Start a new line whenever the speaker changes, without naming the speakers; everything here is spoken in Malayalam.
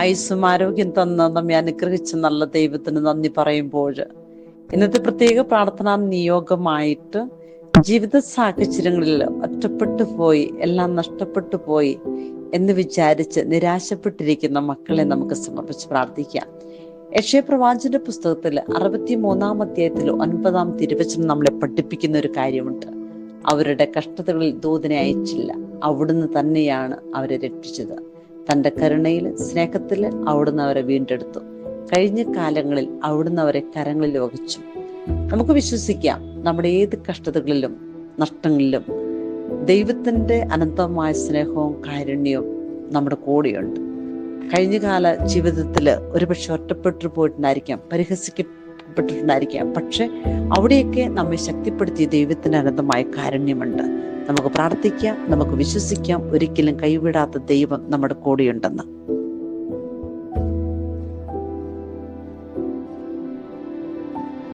ആയുസ്സും ആരോഗ്യം തന്ന് നമ്മെ അനുഗ്രഹിച്ച നല്ല ദൈവത്തിന് നന്ദി പറയുമ്പോൾ, ഇന്നത്തെ പ്രത്യേക പ്രാർത്ഥനാ നിയോഗമായിട്ട് ജീവിത സാഹചര്യങ്ങളിൽ ഒറ്റപ്പെട്ടു പോയി, എല്ലാം നഷ്ടപ്പെട്ടു പോയി എന്ന് വിചാരിച്ച് നിരാശപ്പെട്ടിരിക്കുന്ന മക്കളെ നമുക്ക് സമർപ്പിച്ച് പ്രാർത്ഥിക്കാം. യെശയ്യാ പുസ്തകത്തിൽ 63-ാം അധ്യായത്തിൽ 9-ാം തിരുവചനം നമ്മളെ പഠിപ്പിക്കുന്ന ഒരു കാര്യമുണ്ട്. അവരുടെ കഷ്ടതകളിൽ ദൂതനെ അയച്ചില്ല, അവിടുന്ന് തന്നെയാണ് അവരെ രക്ഷിച്ചത്. തൻ്റെ കരുണയിൽ, സ്നേഹത്തിൽ അവിടുന്ന് അവരെ വീണ്ടെടുത്തു. കഴിഞ്ഞ കാലങ്ങളിൽ അവിടുന്ന് അവരെ കരങ്ങളിൽ വഹിച്ചു. നമുക്ക് വിശ്വസിക്കാം, നമ്മുടെ ഏത് കഷ്ടതകളിലും നഷ്ടങ്ങളിലും ദൈവത്തിൻ്റെ അനന്തമായ സ്നേഹവും കാരുണ്യവും നമ്മുടെ കൂടെയുണ്ട്. കഴിഞ്ഞകാല ജീവിതത്തിൽ ഒരുപക്ഷെ ഒറ്റപ്പെട്ടു പോയിട്ടുണ്ടായിരിക്കാം, പരിഹസിക്കപ്പെട്ടിട്ടുണ്ടായിരിക്കാം. പക്ഷെ അവിടെയൊക്കെ നമ്മെ ശക്തിപ്പെടുത്തിയ ദൈവത്തിൻ്റെ അനന്തമായ കാരുണ്യമുണ്ട്. നമുക്ക് പ്രാർത്ഥിക്കാം, നമുക്ക് വിശ്വസിക്കാം, ഒരിക്കലും കൈവിടാത്ത ദൈവം നമ്മുടെ കൂടെയുണ്ടെന്ന്.